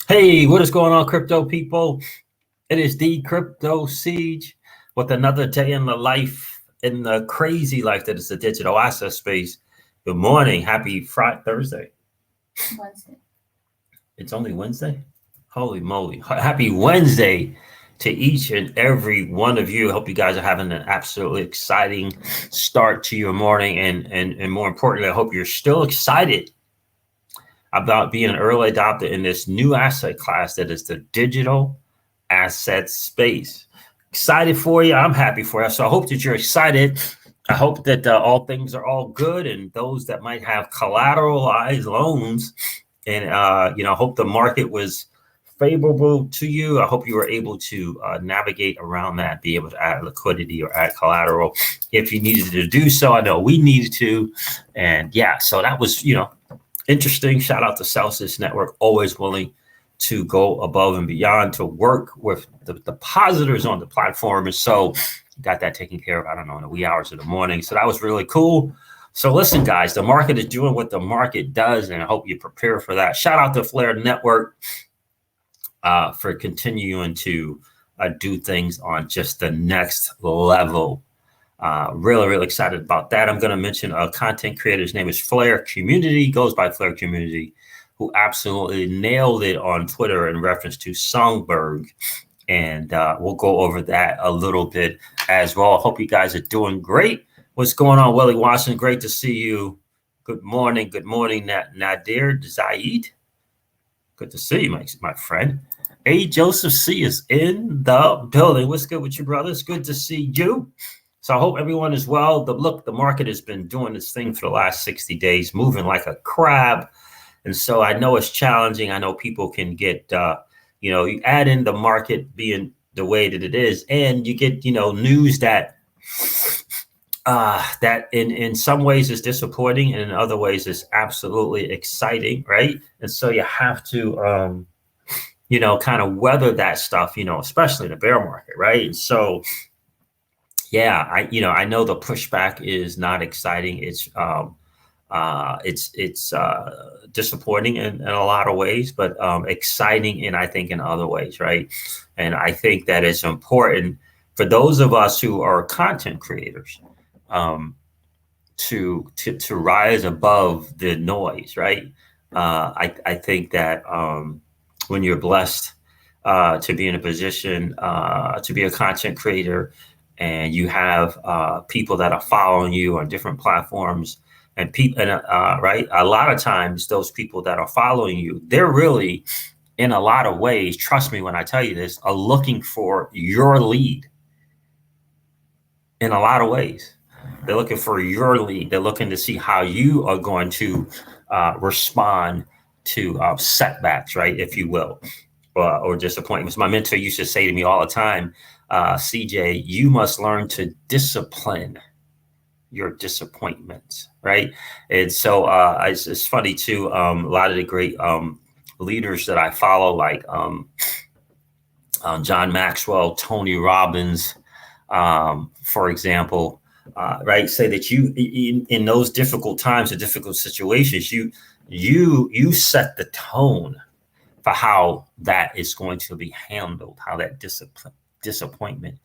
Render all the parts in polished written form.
Hey, what is going on, crypto people? It is the Crypto Siege with another day in the life, in the crazy life that is the digital asset space. Good morning. Happy Friday, Thursday. Wednesday. It's only Wednesday? Holy moly. Happy Wednesday to each and every one of you. I hope you guys are having an absolutely exciting start to your morning. And more importantly, I hope you're still excited about being an early adopter in this new asset class that is the digital asset space. Excited for you. I'm happy for you. So I hope that you're excited. I hope that all things are all good, and those that might have collateralized loans, and hope the market was favorable to you. I hope you were able to navigate around that, be able to add liquidity or add collateral if you needed to do so. I know we needed to, and yeah, so that was interesting. Shout out to Celsius Network, always willing to go above and beyond to work with the depositors on the platform. And so got that taken care of, I don't know, in the wee hours of the morning. So that was really cool. So listen, guys, the market is doing what the market does, and I hope you prepare for that. Shout out to Flare Network for continuing to do things on just the next level. Really excited about that. I'm going to mention a content creator's name is Flare Community, goes by Flare Community, who absolutely nailed it on Twitter in reference to Songbird. And we'll go over that a little bit as well. I hope you guys are doing great. What's going on, Willie Watson? Great to see you. Good morning, Nadir Zaid. Good to see you, my friend. Hey, Joseph C is in the building. What's good with you, brother? It's good to see you. So I hope everyone is well. The market has been doing this thing for the last 60 days, moving like a crab. And so I know it's challenging. I know people can get, you add in the market being the way that it is, and you get, news that that in some ways is disappointing, and in other ways is absolutely exciting, right? And so you have to, kind of weather that stuff, especially in the bear market, right? And so, yeah, I know the pushback is not exciting. It's disappointing in a lot of ways, but exciting in, I think, in other ways, right? And I think that it's important for those of us who are content creators to rise above the noise, right? I think that when you're blessed to be in a position to be a content creator, and you have people that are following you on different platforms, and people, right, a lot of times those people that are following you, they're really, in a lot of ways, trust me when I tell you this, are looking for your lead. In a lot of ways, they're looking for your lead. They're looking to see how you are going to respond to setbacks, right, if you will, or disappointments. My mentor used to say to me all the time, CJ, you must learn to discipline your disappointments, right? And so it's funny too. A lot of the great leaders that I follow, like John Maxwell, Tony Robbins, for example, right, say that you in those difficult times or difficult situations, you set the tone for how that is going to be handled, how that disappointment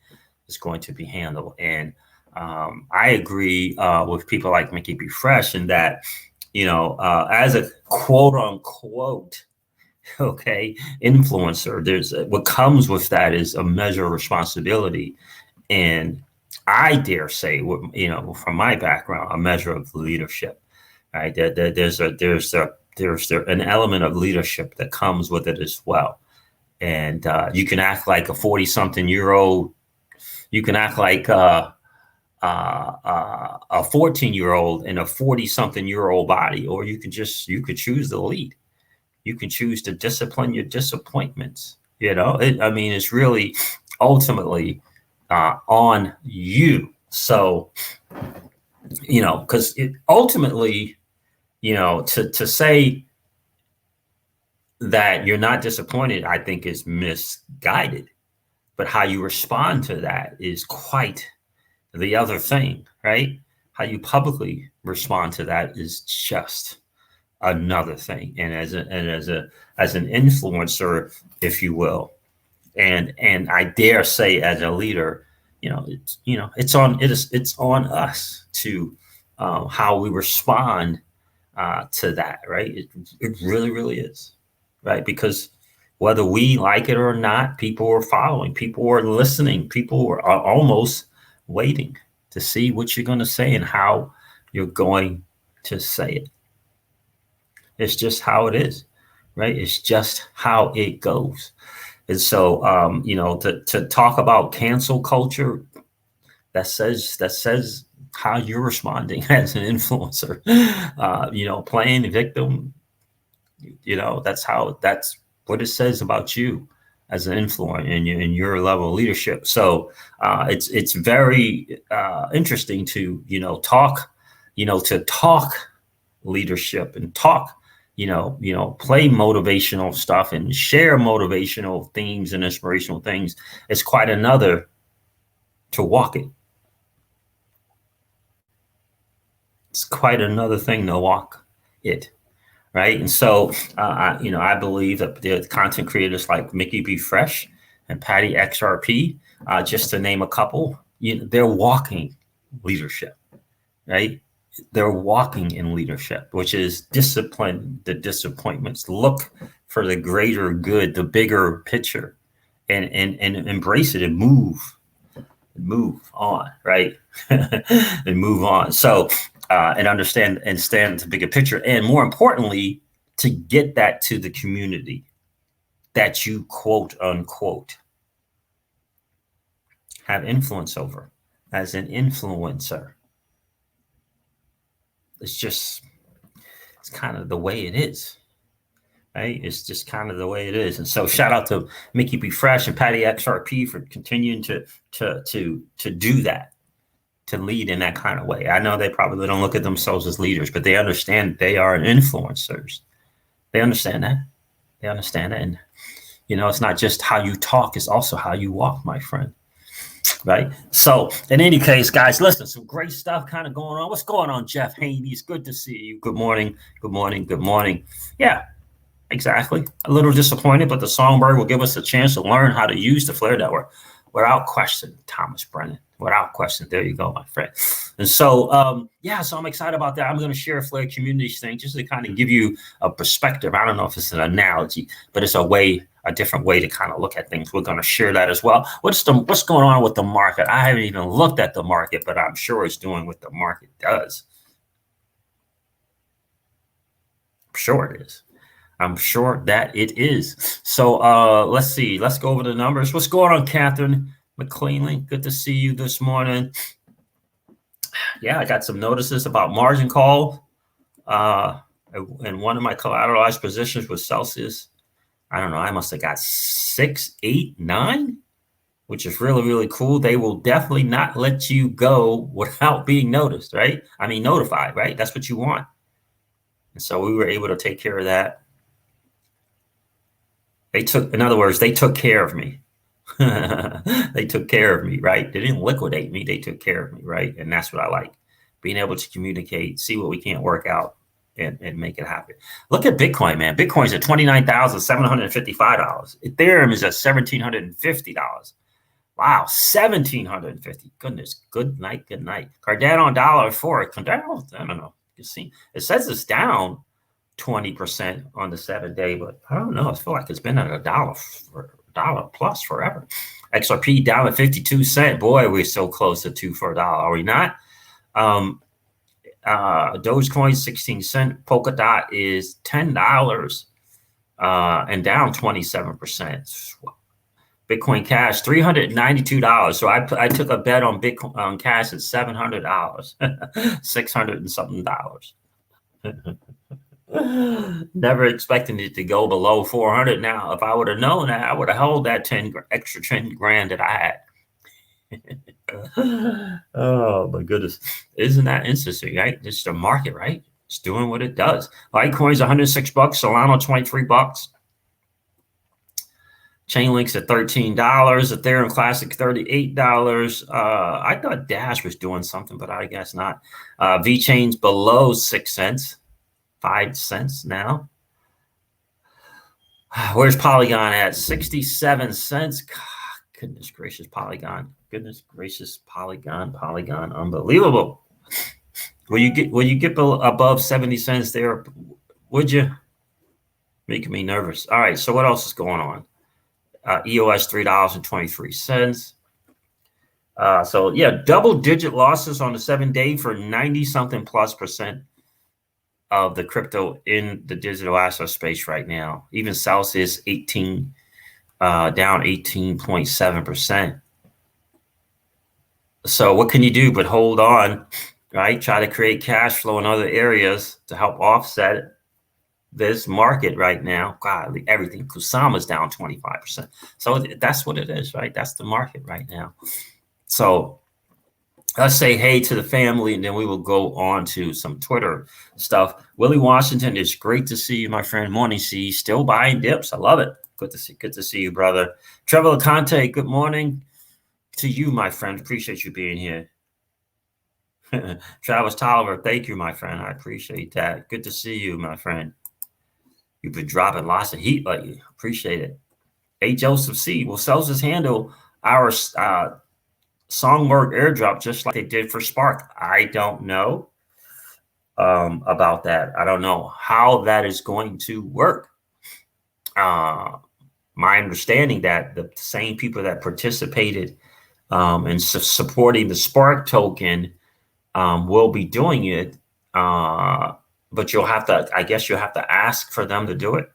is going to be handled. And I agree with people like Mickey B. Fresh in that, as a quote unquote, influencer, there's what comes with that is a measure of responsibility. And I dare say, from my background, a measure of leadership, right? There's an element of leadership that comes with it as well. And you can act like a 40-something-year-old. You can act like a 14-year-old in a 40-something-year-old body, or you could choose to lead. You can choose to discipline your disappointments. It's really ultimately on you. So, because it ultimately, to say that you're not disappointed, I think is misguided. But how you respond to that is quite the other thing, right? How you publicly respond to that is just another thing. And as an influencer, if you will, and I dare say as a leader, it's on us to how we respond to that, right? It really, really is, right? Because whether we like it or not, people are following, people are listening, people are almost waiting to see what you're going to say and how you're going to say it. It's just how it is, right? It's just how it goes. And so, to talk about cancel culture, that says how you're responding as an influencer, playing victim, that's what it says about you as an influencer in your level of leadership. So it's very interesting to talk leadership and talk play motivational stuff and share motivational themes and inspirational things. It's quite another to walk it. It's quite another thing to walk it. Right. And so, I believe that the content creators like Mickey B. Fresh and Patty XRP, just to name a couple, they're walking leadership, right? They're walking in leadership, which is discipline the disappointments, look for the greater good, the bigger picture, and embrace it and move on, right? And move on. So, and understand and stand the bigger picture. And more importantly, to get that to the community that you quote unquote have influence over as an influencer. It's kind of the way it is, right? It's just kind of the way it is. And so shout out to Mickey B. Fresh and Patty XRP for continuing to do that, to lead in that kind of way. I know they probably don't look at themselves as leaders, but they understand they are influencers. They understand that. And, it's not just how you talk, it's also how you walk, my friend. Right. So in any case, guys, listen, some great stuff kind of going on. What's going on, Jeff Haney? It's good to see you. Good morning. Good morning. Good morning. Yeah, exactly. A little disappointed, but the Songbird will give us a chance to learn how to use the Flare Network without question, Thomas Brennan. Without question. There you go, my friend. And so, so I'm excited about that. I'm going to share a Flare Communities thing just to kind of give you a perspective. I don't know if it's an analogy, but it's a different way to kind of look at things. We're going to share that as well. What's going on with the market? I haven't even looked at the market, but I'm sure it's doing what the market does. I'm sure it is. I'm sure that it is. So let's see. Let's go over the numbers. What's going on, Catherine McCleanly? Good to see you this morning. Yeah, I got some notices about margin call. And one of my collateralized positions was Celsius. I don't know. I must have got 6, 8, 9, which is really, really cool. They will definitely not let you go without being noticed, right? I mean, notified, right? That's what you want. And so we were able to take care of that. In other words, they took care of me. They took care of me, right? They didn't liquidate me. They took care of me, right? And that's what I like. Being able to communicate, see what we can't work out, and make it happen. Look at Bitcoin, man. Bitcoin's at $29,755. Ethereum is at $1,750. Wow, $1,750. Goodness, good night, good night. Cardano $1.04. Cardano, I don't know. You see, it says it's down 20% on the 7-day, but I don't know. I feel like it's been at $1 plus forever. XRP down at 52 cents. Boy, we're so close to 2 for $1. Are we not? Dogecoin 16 cents. Polkadot is $10 and down 27%. Bitcoin Cash $392. So I took a bet on Bitcoin on Cash at $700, $600 and something dollars. Never expecting it to go below 400. Now, if I would have known that, I would have held that extra 10 grand that I had. Oh my goodness. Isn't that interesting, right? It's the market, right? It's doing what it does. Litecoin's $106, Solana $23. Chainlink's at $13, Ethereum Classic $38. I thought Dash was doing something, but I guess not. VeChain's below 6 cents. 5 cents now. Where's Polygon at? 67 cents. God, goodness gracious, Polygon. Goodness gracious, Polygon. Unbelievable. Will you get above 70 cents there? Would you? Making me nervous. All right, so what else is going on? EOS $3.23. So yeah, double-digit losses on the 7-day for 90-something plus percent of the crypto in the digital asset space right now. Even Celsius 18 down 18.7%. So what can you do but hold on, right? Try to create cash flow in other areas to help offset this market right now. God, everything. Kusama's down 25%. So that's what it is, right? That's the market right now. So let's say hey to the family, and then we will go on to some Twitter stuff. Willie Washington, it's great to see you, my friend. Morning, see, still buying dips. I love it. Good to see you, brother. Trevor Conte, good morning to you, my friend. Appreciate you being here. Travis Tolliver, thank you, my friend. I appreciate that. Good to see you, my friend. You've been dropping lots of heat lately. Appreciate it. A. Joseph C. Will Celsius handle our Songbird airdrop just like they did for Spark? I don't know about that. I don't know how that is going to work. My understanding that the same people that participated in supporting the Spark token will be doing it. But you'll have to, I guess you'll have to ask for them to do it,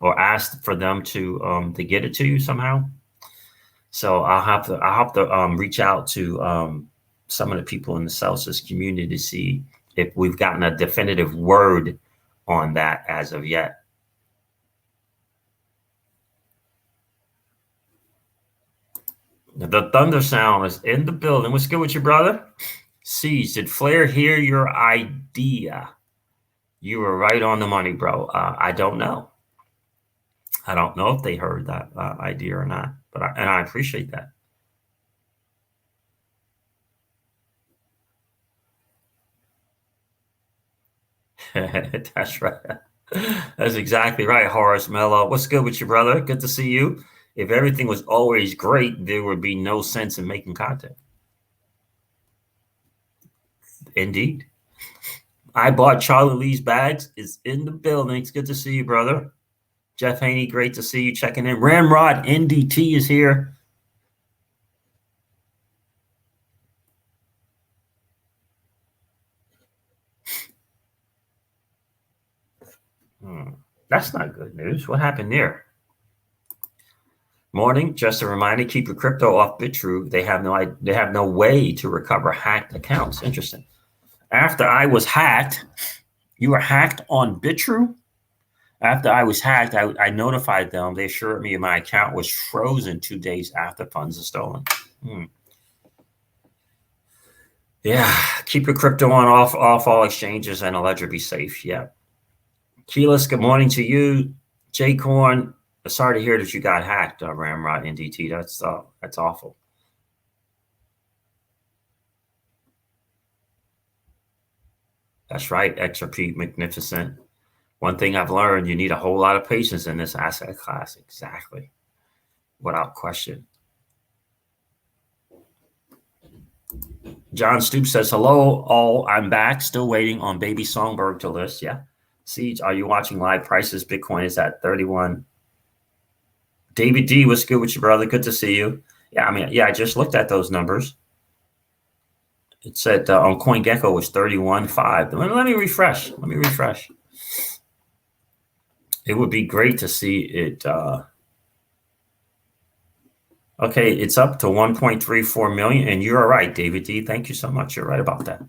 or ask for them to get it to you somehow. So I'll have to reach out to some of the people in the Celsius community to see if we've gotten a definitive word on that as of yet. The thunder sound is in the building. What's good with you, brother? Siege, did Flair hear your idea? You were right on the money, bro. I don't know. I don't know if they heard that idea or not, but I appreciate that. That's right. That's exactly right, Horace Mello. What's good with you, brother? Good to see you. If everything was always great, there would be no sense in making content. Indeed. I bought Charlie Lee's bags. It's in the building. It's good to see you, brother. Jeff Haney, great to see you checking in. Ramrod NDT is here. That's not good news. What happened there? Morning. Just a reminder: keep your crypto off BitTrue. They have no way to recover hacked accounts. Interesting. After I was hacked, you were hacked on BitTrue. After I was hacked, I notified them. They assured me my account was frozen 2 days after funds are stolen. Yeah, keep your crypto on off all exchanges and a ledger. Be safe. Yeah. Keyless, good morning to you. J Corn, sorry to hear that you got hacked, Ramrod NDT. That's awful. That's right, XRP magnificent. One thing I've learned, you need a whole lot of patience in this asset class. Exactly. Without question. John Stoops says, hello, all. I'm back. Still waiting on baby Songbird to list. Yeah. Siege, are you watching live prices? Bitcoin is at 31. David D, what's good with you, brother? Good to see you. Yeah, I just looked at those numbers. It said on CoinGecko was 31.5. Let me refresh. It would be great to see it. Okay, it's up to 1.34 million. And you're right, David D. Thank you so much. You're right about that.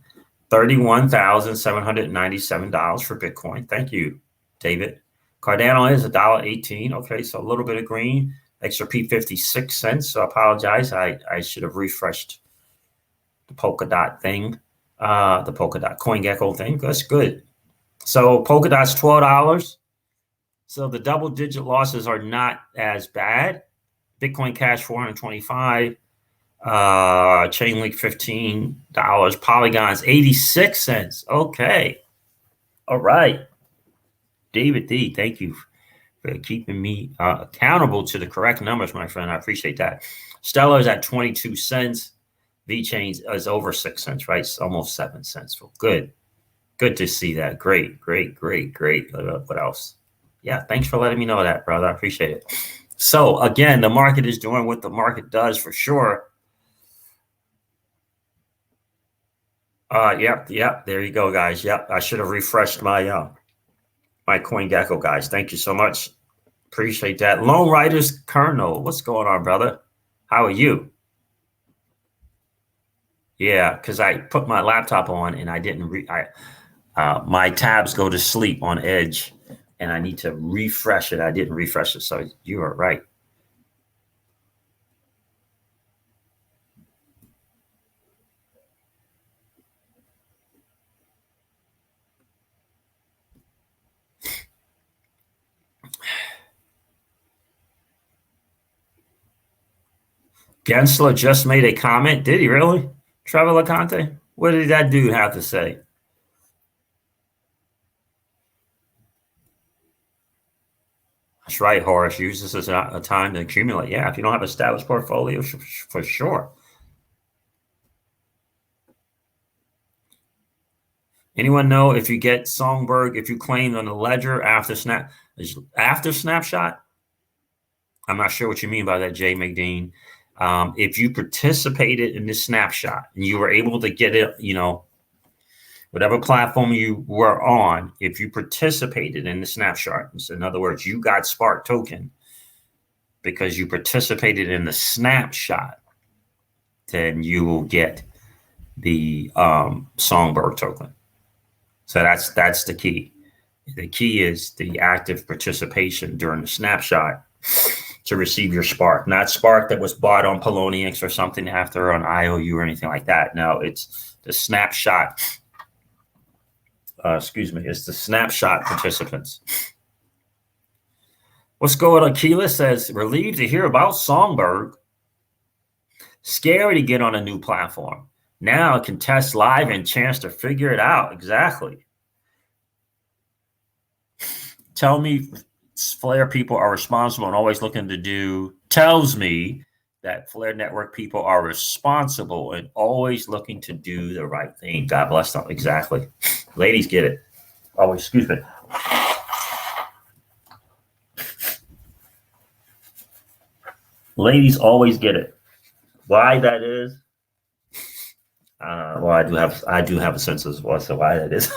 $31,797 for Bitcoin. Thank you, David. Cardano is $1.18. Okay, so a little bit of green. XRP 56 cents. So I apologize. I should have refreshed the Polkadot thing, the Polkadot CoinGecko thing. That's good. So Polkadot's $12. So the double-digit losses are not as bad. Bitcoin Cash 425. Chainlink $15. Polygon's 86 cents. Okay. All right. David D, thank you for keeping me accountable to the correct numbers, my friend. I appreciate that. Stellar is at 22 cents. V-Chain is over 6 cents, right? It's almost 7 cents. Well, good. Good to see that. Great. What else? Yeah, thanks for letting me know that, brother. I appreciate it. So, again, the market is doing what the market does for sure. Yep. There you go, guys. Yep, I should have refreshed my my CoinGecko, guys. Thank you so much. Appreciate that. Lone Riders Colonel, what's going on, brother? How are you? Yeah, because I put my laptop on and I didn't my tabs go to sleep on Edge and I need to refresh it. I didn't refresh it. So you are right. Gensler just made a comment. Did he really? Trevor LeConte? What did that dude have to say? That's right, Horace. Use this as a time to accumulate. Yeah, if you don't have established portfolio, for sure. Anyone know if you get Songbird, if you claimed on the ledger after snapshot? I'm not sure what you mean by that, Jay McDean. If you participated in this snapshot and you were able to get it, whatever platform you were on, if you participated in the snapshot, so in other words, you got Spark token because you participated in the snapshot, then you will get the Songbird token. So that's the key. The key is the active participation during the snapshot to receive your Spark, not Spark that was bought on Poloniex or something after on IOU or anything like that. No, it's the snapshot. It's the snapshot participants. What's going on? Keela says, relieved to hear about Songbird. Scary to get on a new platform. Now I can test live and chance to figure it out. Exactly. Tell me Flare people are responsible and always looking to do, tells me that Flare Network people are responsible and always looking to do the right thing. God bless them. Exactly. Ladies get it. Oh, excuse me. Ladies always get it. Why that is? Well, I do have a sense as to why that is.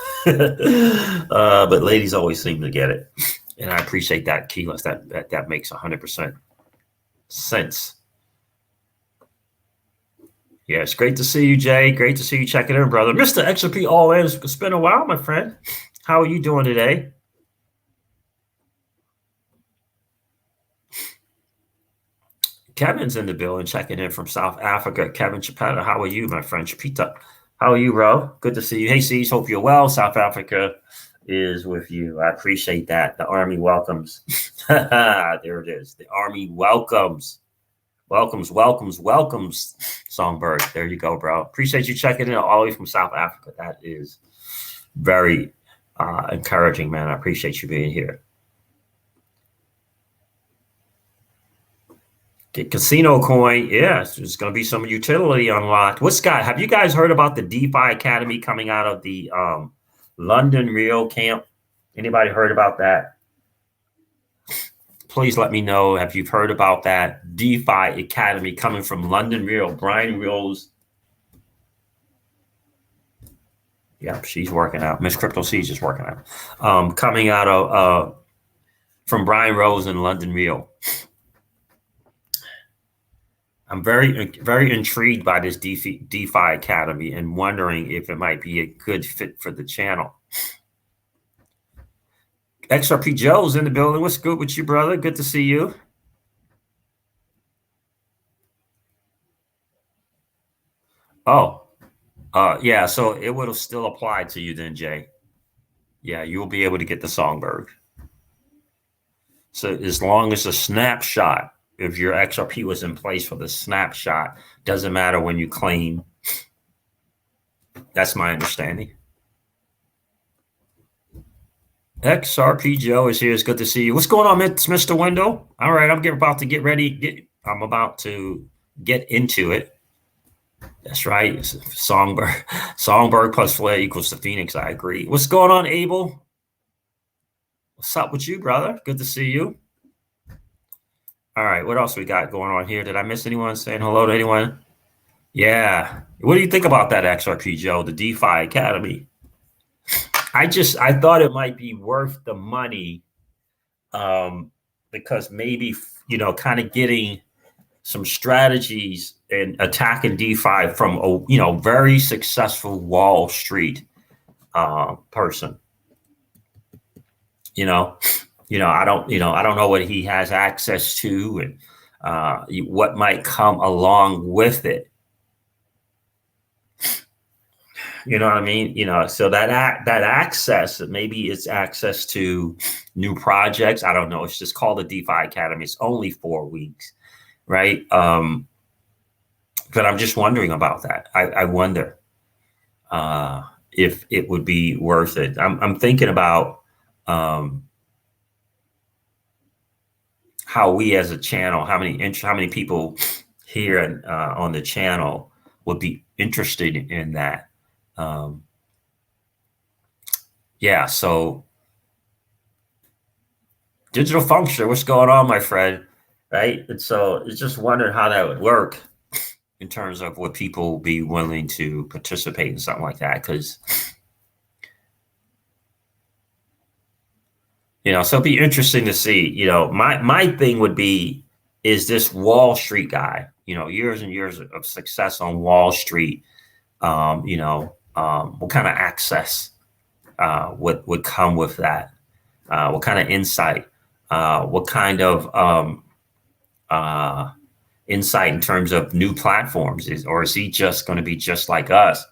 But ladies always seem to get it. And I appreciate that, Keyless. That makes 100% sense. Yeah, it's great to see you, Jay. Great to see you checking in, brother. Mr. XRP All In. It's been a while, my friend. How are you doing today? Kevin's in the building, checking in from South Africa. Kevin Chapetta, how are you, my friend? Chapita, how are you, bro? Good to see you. Hey, C's, hope you're well. South Africa is with you. I appreciate that. The Army welcomes. There it is. The Army welcomes. Welcomes, Songbird. There you go, bro. Appreciate you checking in all the way from South Africa. That is very encouraging, man. I appreciate you being here. Get Casino Coin. Yeah, there's going to be some utility unlocked. Scott, have you guys heard about the DeFi Academy coming out of the London Real camp? Anybody heard about that? Please let me know if you've heard about that DeFi Academy coming from London Real. Brian Rose. Yeah, she's working out. Miss Crypto C's is working out. Coming out of from Brian Rose in London Real. I'm very intrigued by this DeFi Academy and wondering if it might be a good fit for the channel. XRP Joe's in the building. What's good with you, brother? Good to see you. Oh, yeah. So it would have still applied to you then, Jay. Yeah, you'll be able to get the Songbird. So as long as the snapshot, if your XRP was in place for the snapshot, doesn't matter when you claim. That's my understanding. XRP Joe is here. It's good to see you. What's going on, Mr. Window? All right, about to get ready. I'm about to get into it. That's right. Songbird. Songbird plus flare equals the Phoenix. I agree. What's going on, Abel? What's up with you, brother? Good to see you. All right, what else we got going on here? Did I miss anyone saying hello to anyone? Yeah. What do you think about that XRP, Joe, the DeFi Academy? I thought it might be worth the money, because maybe, kind of getting some strategies and attacking DeFi from a, very successful Wall Street person. I don't know what he has access to and what might come along with it. You know what I mean? So that access, maybe it's access to new projects. I don't know. It's just called the DeFi Academy. It's only 4 weeks, right? But I'm just wondering about that. I wonder if it would be worth it. I'm thinking about how we as a channel, how many people here on the channel would be interested in that. Yeah, so digital function, what's going on, my friend? Right. And so it's just wondering how that would work in terms of would people be willing to participate in something like that? Because, so it'd be interesting to see, my thing would be, is this Wall Street guy, years and years of success on Wall Street, what kind of access would come with that? What kind of insight? What kind of insight in terms of new platforms? Or is he just going to be just like us?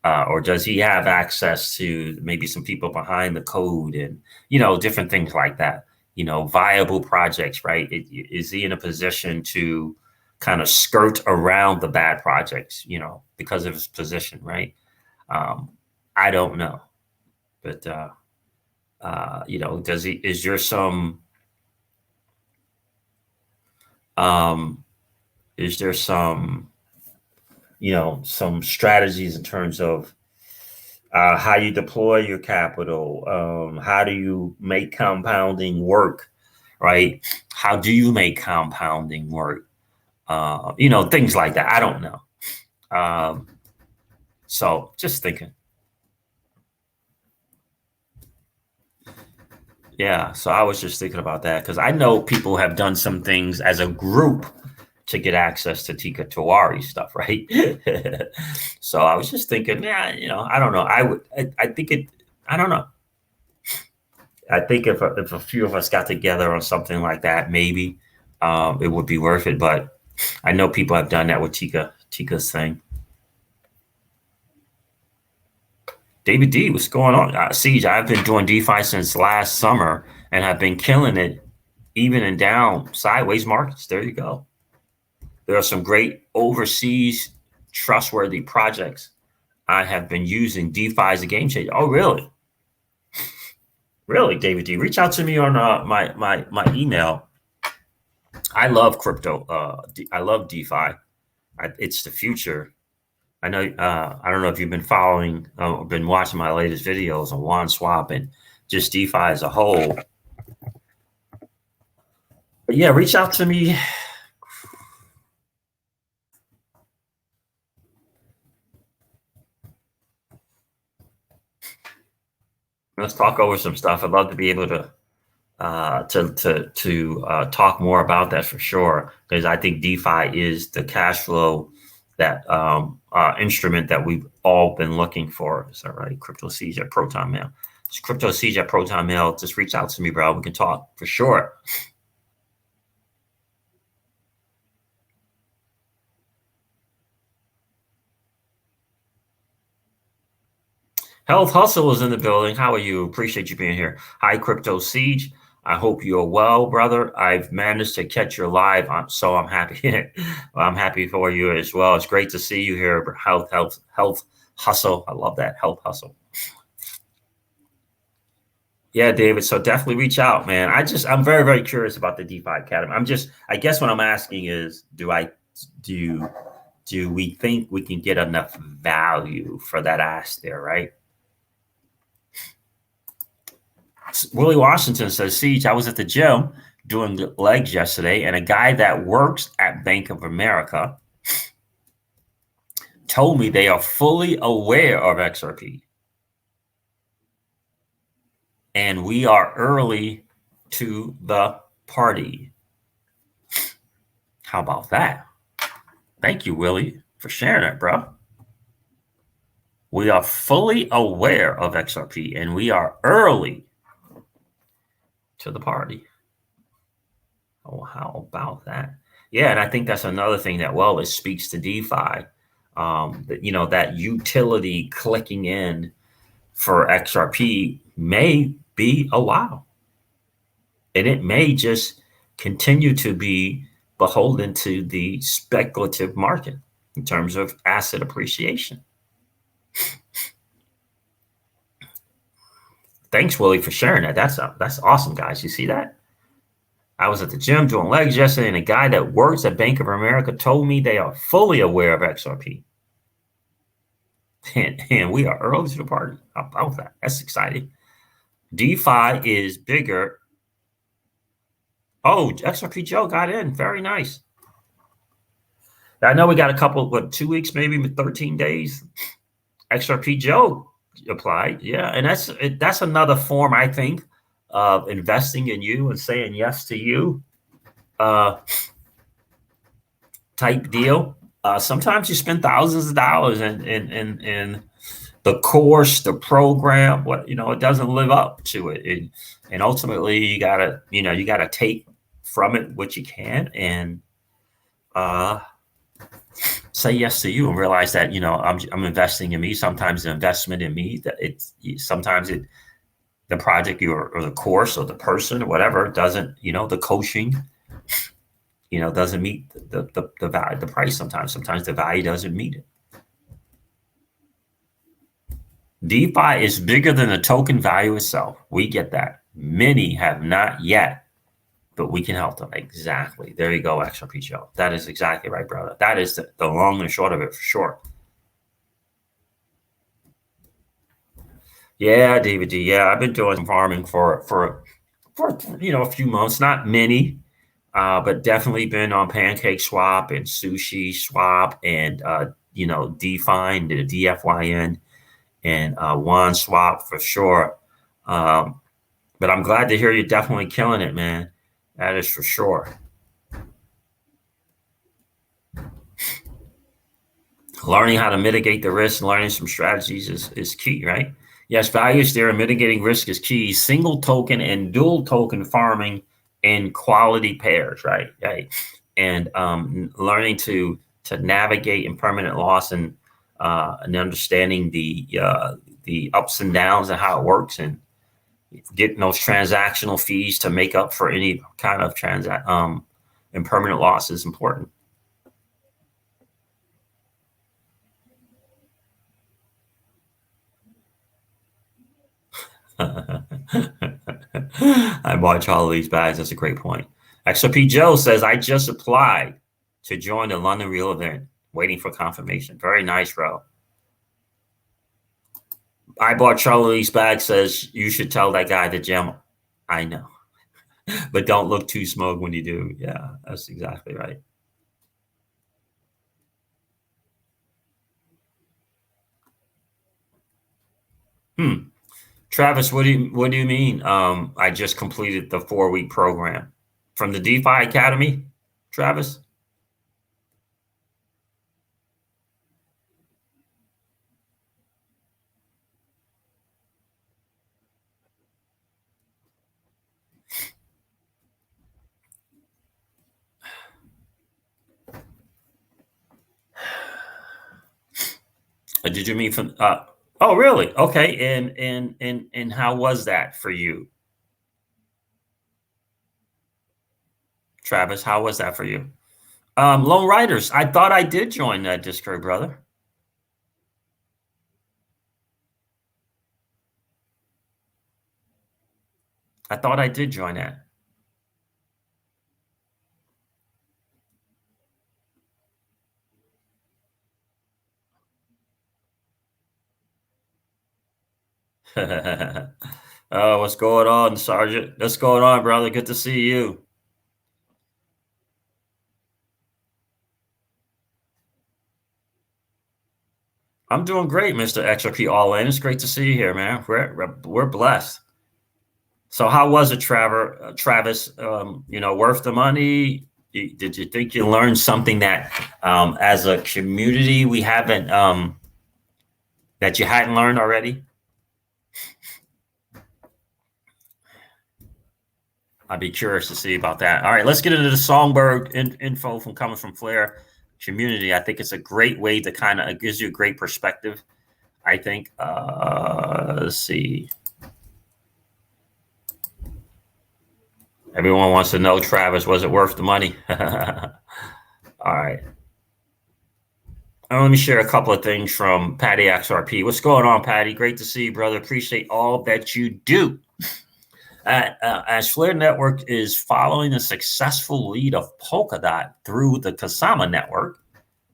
Or does he have access to maybe some people behind the code and, different things like that? Viable projects, right? Is he in a position to kind of skirt around the bad projects, because of his position, right? I don't know. But, is there some, some strategies in terms of how you deploy your capital? How do you make compounding work, right? How do you make compounding work? Things like that. I don't know. So just thinking. Yeah, so I was just thinking about that because I know people have done some things as a group to get access to Tika Tawari stuff, right? So I was just thinking, yeah, I don't know. I think it, I don't know. I think if a few of us got together on something like that, maybe it would be worth it. But I know people have done that with Tika's thing. David D, what's going on? Siege, I've been doing DeFi since last summer and have been killing it even in down sideways markets. There you go. There are some great overseas trustworthy projects I have been using DeFi as a game changer. Oh, really? Really, David D? Reach out to me on my email. I love crypto. I love DeFi. It's the future. I know. I don't know if you've been following or been watching my latest videos on OneSwap and just DeFi as a whole. But yeah, reach out to me. Let's talk over some stuff. I'd love to be able to talk more about that for sure, because I think DeFi is the cash flow that instrument that we've all been looking for. Is that right? Crypto Siege at Proton Mail. It's Crypto Siege at Proton Mail. Just reach out to me, bro. We can talk for sure. Health Hustle is in the building. How are you? Appreciate you being here. Hi, Crypto Siege. I hope you're well, brother. I've managed to catch your live, so I'm happy. I'm happy for you as well. It's great to see you here. Health Hustle. I love that. Health Hustle. Yeah, David. So definitely reach out, man. I'm very, very curious about the DeFi Academy. I guess what I'm asking is, do do we think we can get enough value for that ask there, right? Willie Washington says, Siege, I was at the gym doing legs yesterday, and a guy that works at Bank of America told me they are fully aware of XRP. And we are early to the party. How about that? Thank you, Willie, for sharing that, bro. We are fully aware of XRP and we are early to the party. Oh, how about that? Yeah, and I think that's another thing that, well, it speaks to DeFi. That that utility clicking in for XRP may be a while. And it may just continue to be beholden to the speculative market in terms of asset appreciation. Thanks, Willie, for sharing that. That's awesome, guys. You see that? I was at the gym doing legs yesterday, and a guy that works at Bank of America told me they are fully aware of XRP. And we are early to the party. How about that? That's exciting. DeFi is bigger. Oh, XRP Joe got in. Very nice. I know we got a couple, 2 weeks, maybe 13 days. XRP Joe applied. Yeah. And that's another form, I think, of investing in you and saying yes to you type deal. Sometimes you spend thousands of dollars in the course, the program, it doesn't live up to it. And ultimately you gotta take from it what you can and say yes to you and realize that I'm investing in me. Sometimes the investment in me, that the project or the course or the person or whatever doesn't, the coaching, doesn't meet the value, the price. Sometimes the value doesn't meet it. DeFi is bigger than the token value itself. We get that. Many have not yet, but we can help them. Exactly. There you go, XRP Joe. That is exactly right, brother. That is the long and short of it for sure. Yeah, David D. Yeah, I've been doing some farming for a few months, not many, but definitely been on Pancake Swap and Sushi Swap and Define, the DFYN, and One Swap for sure. But I'm glad to hear you're definitely killing it, man. That is for sure. Learning how to mitigate the risk and learning some strategies is key, right? Yes, value is there and mitigating risk is key. Single token and dual token farming in quality pairs, right? And learning to navigate impermanent loss and understanding the ups and downs and how it works and getting those transactional fees to make up for any kind of impermanent loss is important. I bought all these bags. That's a great point. XRP Joe says, I just applied to join the London Real event, waiting for confirmation. Very nice, bro. I bought Charlie's bag says, you should tell that guy the gem. I know. But don't look too smug when you do. Yeah, that's exactly right. Travis, what do you mean? I just completed the 4-week program from the DeFi Academy, Travis. Did you mean from? Oh, really? Okay. And how was that for you, Travis? How was that for you? Lone Riders. I thought I did join that Discord, brother. I thought I did join that. Oh, what's going on, Sergeant? What's going on, brother? Good to see you. I'm doing great, Mr. XRP All In. It's great to see you here, man. We're blessed. So, how was it, Travis? Worth the money? Did you think you learned something that, as a community, we haven't that you hadn't learned already? I'd be curious to see about that. All right, let's get into the Songbird info from coming from Flair community. I think it's a great way to kind of, it gives you a great perspective. I think. Let's see. Everyone wants to know, Travis, was it worth the money? All right. Let me share a couple of things from Patty XRP. What's going on, Patty? Great to see you, brother. Appreciate all that you do. As Flare Network is following the successful lead of Polkadot through the Kasama network,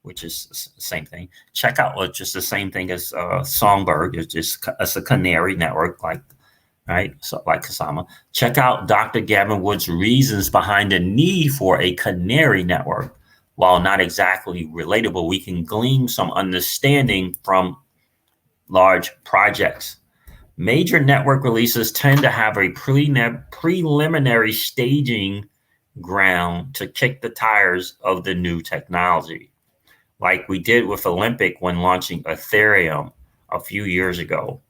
which is the same thing. Check out just the same thing as Songbird. It's a canary network, like Kasama. Check out Dr. Gavin Wood's reasons behind the need for a canary network. While not exactly relatable, we can glean some understanding from large projects. Major network releases tend to have a preliminary staging ground to kick the tires of the new technology, like we did with Olympic when launching Ethereum a few years ago.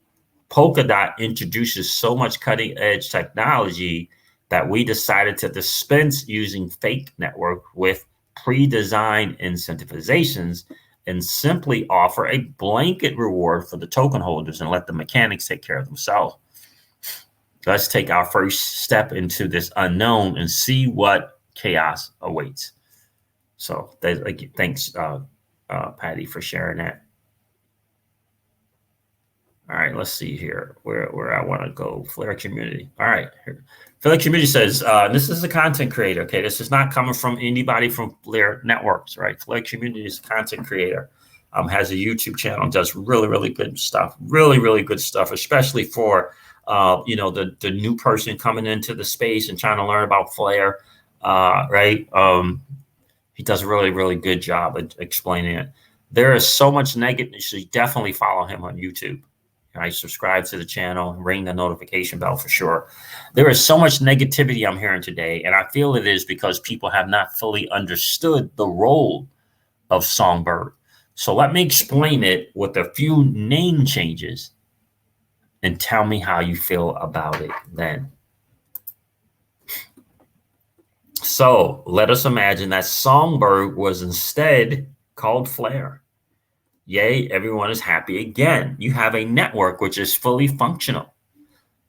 Polkadot introduces so much cutting-edge technology that we decided to dispense using fake network with pre-designed incentivizations and simply offer a blanket reward for the token holders and let the mechanics take care of themselves. Let's take our first step into this unknown and see what chaos awaits. So thanks, Patty, for sharing that. All right, let's see here where I want to go. Flare community. All right. Flare community says, this is a content creator. Okay, this is not coming from anybody from Flare Networks, right? Flare community is a content creator. Has a YouTube channel, does really, really good stuff. Really, really good stuff, especially for the new person coming into the space and trying to learn about Flare, right? He does a really, really good job at explaining it. There is so much negative, so you definitely follow him on YouTube. I subscribe to the channel, ring the notification bell for sure. There is so much negativity I'm hearing today, and I feel it is because people have not fully understood the role of Songbird. So let me explain it with a few name changes and tell me how you feel about it then. So let us imagine that Songbird was instead called Flare. Yay, everyone is happy again. You have a network which is fully functional.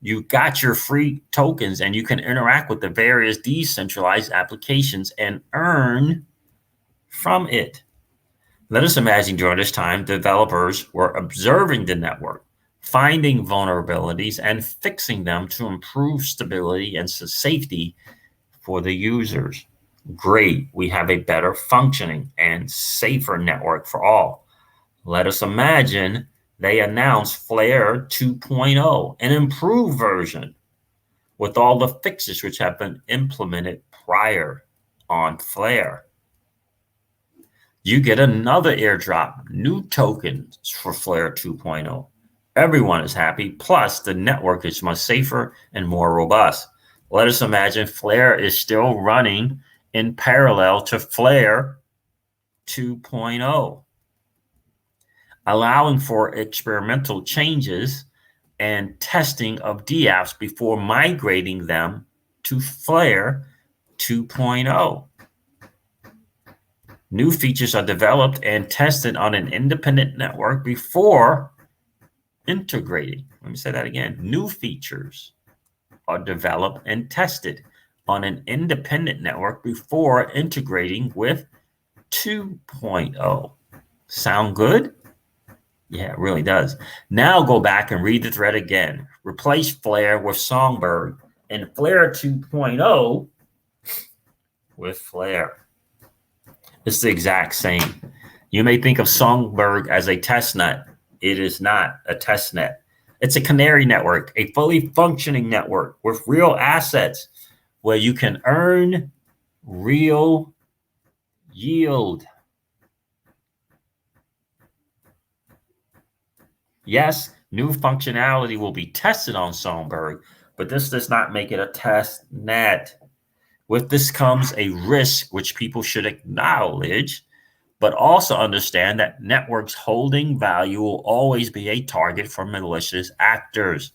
You got your free tokens and you can interact with the various decentralized applications and earn from it. Let us imagine during this time, developers were observing the network, finding vulnerabilities and fixing them to improve stability and safety for the users. Great, we have a better functioning and safer network for all. Let us imagine they announced Flare 2.0, an improved version with all the fixes which have been implemented prior on Flare. You get another airdrop, new tokens for Flare 2.0. Everyone is happy, plus the network is much safer and more robust. Let us imagine Flare is still running in parallel to Flare 2.0. allowing for experimental changes and testing of dApps before migrating them to Flare 2.0. New features are developed and tested on an independent network before integrating. Let me say that again. New features are developed and tested on an independent network before integrating with 2.0. Sound good? Yeah, it really does. Now go back and read the thread again. Replace Flare with Songbird and Flare 2.0 with Flare. It's the exact same. You may think of Songbird as a test net. It is not a test net. It's a canary network, a fully functioning network with real assets where you can earn real yield. Yes, new functionality will be tested on Songbird, but this does not make it a test net. With this comes a risk which people should acknowledge, but also understand that networks holding value will always be a target for malicious actors,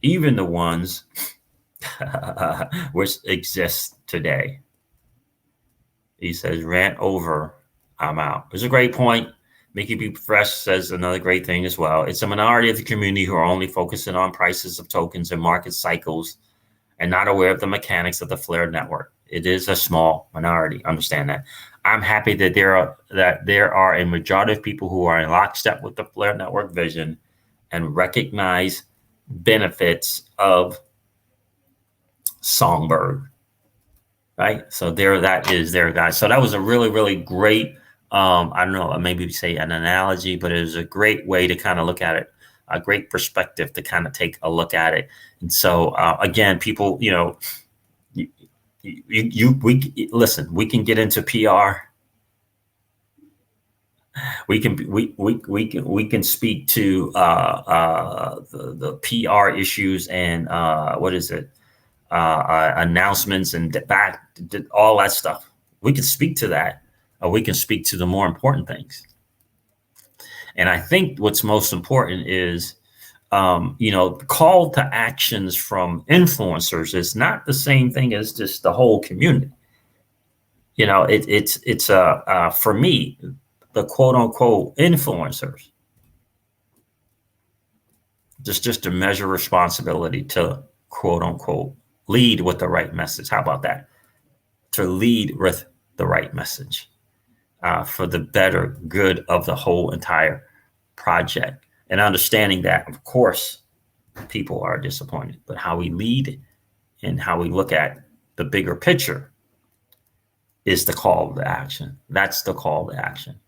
even the ones which exist today. He says, rant over, I'm out. It's a great point. Mickey B. Fresh says another great thing as well. It's a minority of the community who are only focusing on prices of tokens and market cycles and not aware of the mechanics of the Flare network. It is a small minority. Understand that. I'm happy that there are a majority of people who are in lockstep with the Flare network vision and recognize benefits of Songbird. Right. So that is there, guys. So that was a really, really great, I don't know, maybe say an analogy, but it was a great way to kind of look at it, a great perspective to kind of take a look at it. And so, again, people, we listen, we can get into PR. We can speak to the PR issues and what is it? Announcements and all that stuff. We can speak to that, or we can speak to the more important things. And I think what's most important is, call to actions from influencers is not the same thing as just the whole community. It's for me, the quote unquote influencers, just to measure responsibility to quote unquote lead with the right message. How about that? To lead with the right message for the better good of the whole entire project. And understanding that, of course, people are disappointed, but how we lead and how we look at the bigger picture is the call to action. That's the call to action.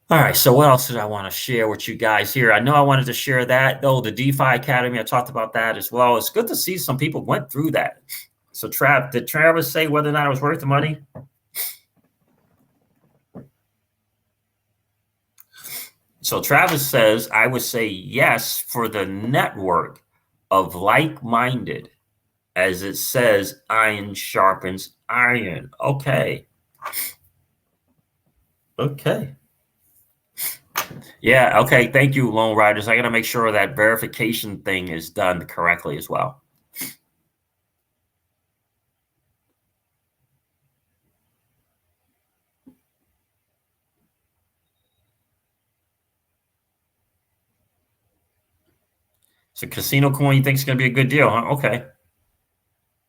All right, so what else did I want to share with you guys here? I know I wanted to share that, though, the DeFi Academy. I talked about that as well. It's good to see some people went through that. So did Travis say whether or not it was worth the money? So Travis says, I would say yes for the network of like-minded, as it says, iron sharpens iron. Okay. Yeah, okay. Thank you, Lone Riders. I got to make sure that verification thing is done correctly as well. So Casino Coin, you think it's going to be a good deal, huh? Okay.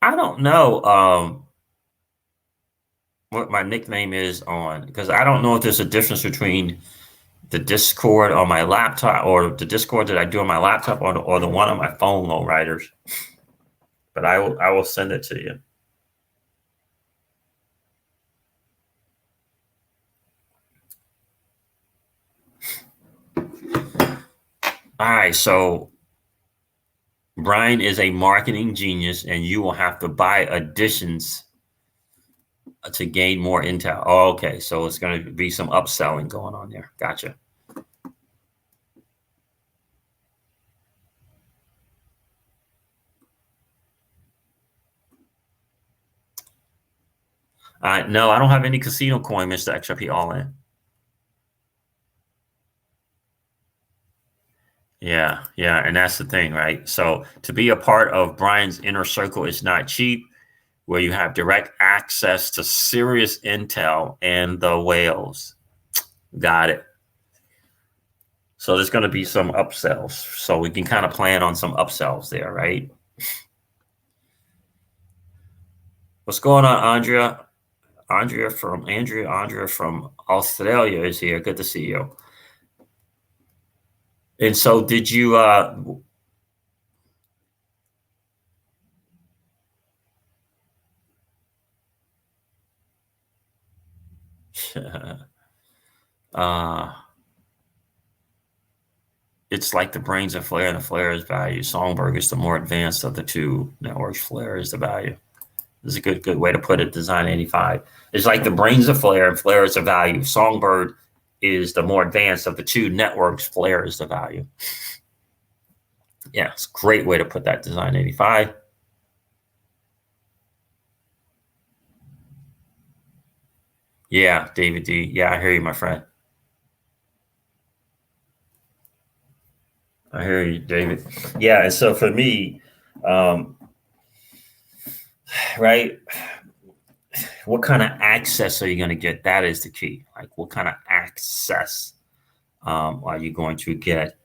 I don't know what my nickname is on, because I don't know if there's a difference between the Discord on my laptop or the Discord that I do on my laptop or the one on my phone, Low Riders. But I will send it to you. All right, so Brian is a marketing genius, and you will have to buy additions to gain more intel. Oh, okay, so it's going to be some upselling going on there. Gotcha. No, I don't have any casino coin, Mr. XRP All In. Yeah, and that's the thing, right? So to be a part of Brian's inner circle is not cheap, where you have direct access to serious intel and the whales. Got it. So there's going to be some upsells. So we can kind of plan on some upsells there, right? What's going on, Andrea? Andrea from Australia is here. Good to see you. And so did you uh, it's like the brains of Flare, and the Flare is value. Songbird is the more advanced of the two networks. Flare is the value. This is a good way to put it. Design 85. It's like the brains of Flare, and Flare is the value. Songbird is the more advanced of the two networks. Flare is the value. Yeah, it's a great way to put that. Design 85. Yeah, David D. Yeah, I hear you, my friend. I hear you, David. Yeah, and so for me, um, right, what kind of access are you going to get? That is the key. Like, what kind of access are you going to get?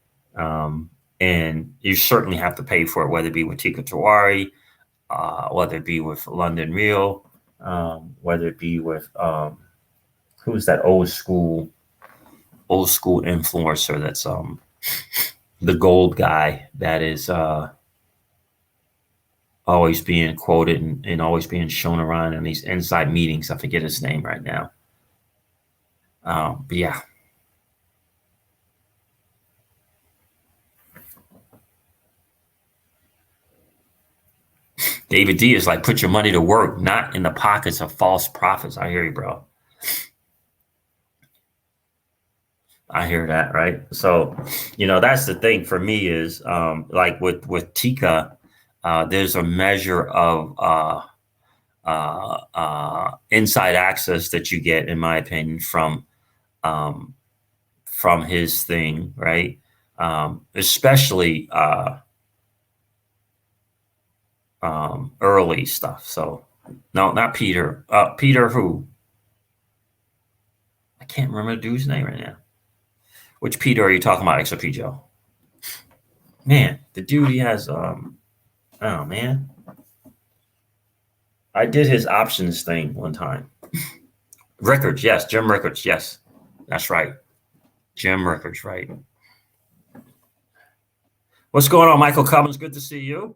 And you certainly have to pay for it, whether it be with Tika Tawari, whether it be with London Real, whether it be with who's that old school influencer that's the gold guy that is always being quoted and always being shown around in these inside meetings. I forget his name right now. But yeah. David D is like, put your money to work, not in the pockets of false prophets. I hear you, bro. I hear that, right? So, that's the thing for me is like with Tika, there's a measure of inside access that you get, in my opinion, from his thing, right? Especially early stuff. So, no, not Peter. Peter who? I can't remember the dude's name right now. Which Peter are you talking about, XRP Joe? Man, the dude he has oh man. I did his options thing one time. Rickards, yes, Jim Rickards, yes. That's right. Jim Rickards, right. What's going on, Michael Cummins? Good to see you.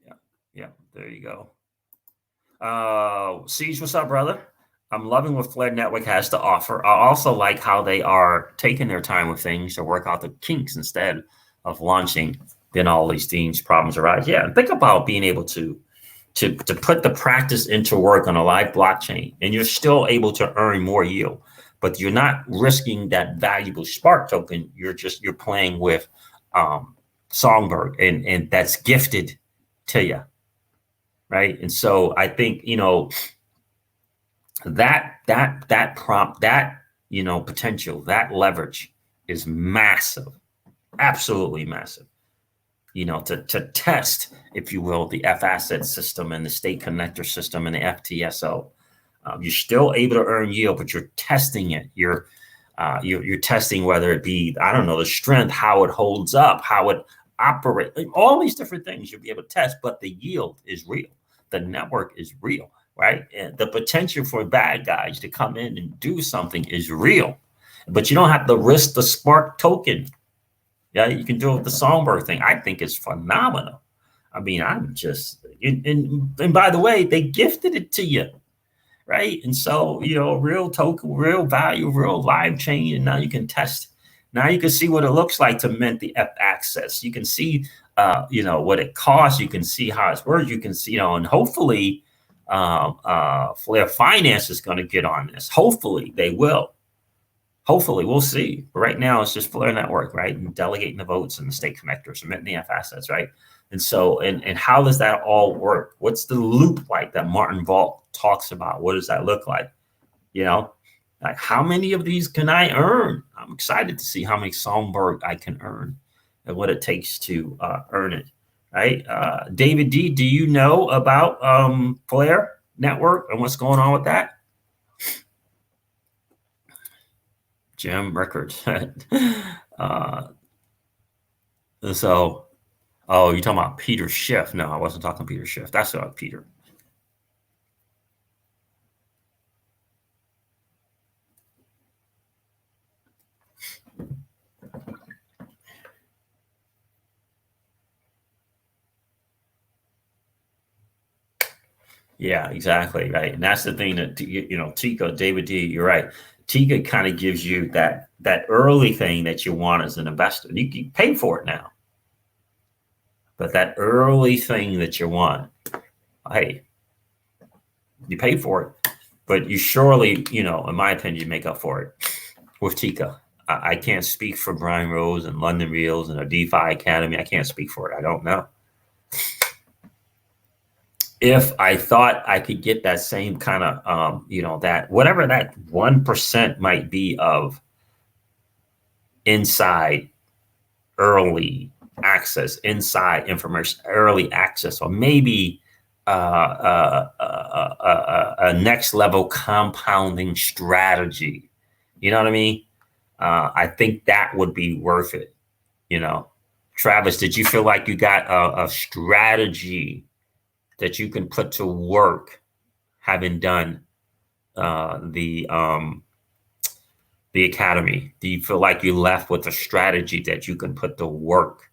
Yeah, yeah, there you go. Siege, what's up, brother? I'm loving what Flare Network has to offer. I also like how they are taking their time with things to work out the kinks instead of launching. Then all these problems arise. Yeah, and think about being able to put the practice into work on a live blockchain, and you're still able to earn more yield, but you're not risking that valuable Spark token. You're playing with Songbird, and that's gifted to you, right? And so I think that prompt, that potential, that leverage is massive, absolutely massive. To test, if you will, the F asset system and the state connector system and the FTSO. You're still able to earn yield, but you're testing it. You're testing whether it be, I don't know, the strength, how it holds up, how it operates, all these different things you'll be able to test, but the yield is real. The network is real, right? And the potential for bad guys to come in and do something is real, but you don't have to risk the Spark token. Yeah, you can do it with the Songbird thing. I think it's phenomenal. I mean, I'm just, and by the way, they gifted it to you, right? And so, real token, real value, real live chain, and now you can test. Now you can see what it looks like to mint the F access. You can see, what it costs. You can see how it's worth. You can see, and hopefully, Flare Finance is going to get on this. Hopefully, they will. Hopefully, we'll see. But right now, it's just Flare Network, right? And delegating the votes and the state connectors, submitting the F assets, right? And so, and how does that all work? What's the loop like that Martin Vault talks about? What does that look like? Like how many of these can I earn? I'm excited to see how many Songbird I can earn and what it takes to earn it, right? David D, do you know about Flare Network and what's going on with that? Jim Rickards. So, oh, you're talking about Peter Schiff. No, I wasn't talking Peter Schiff. That's Peter. Yeah, exactly. Right. And that's the thing that, Tika, David D, you're right. Tika kind of gives you that early thing that you want as an investor. You can pay for it now, but that early thing that you want, hey, you pay for it, but you surely, in my opinion, you make up for it with Tika. I can't speak for Brian Rose and London Reels and a DeFi Academy. I can't speak for it. I don't know. If I thought I could get that same kind of, that whatever that 1% might be of inside early access, inside information, early access, or maybe a next level compounding strategy. You know what I mean? I think that would be worth it. Travis, did you feel like you got a strategy that you can put to work, having done the academy? Do you feel like you left with a strategy that you can put to work?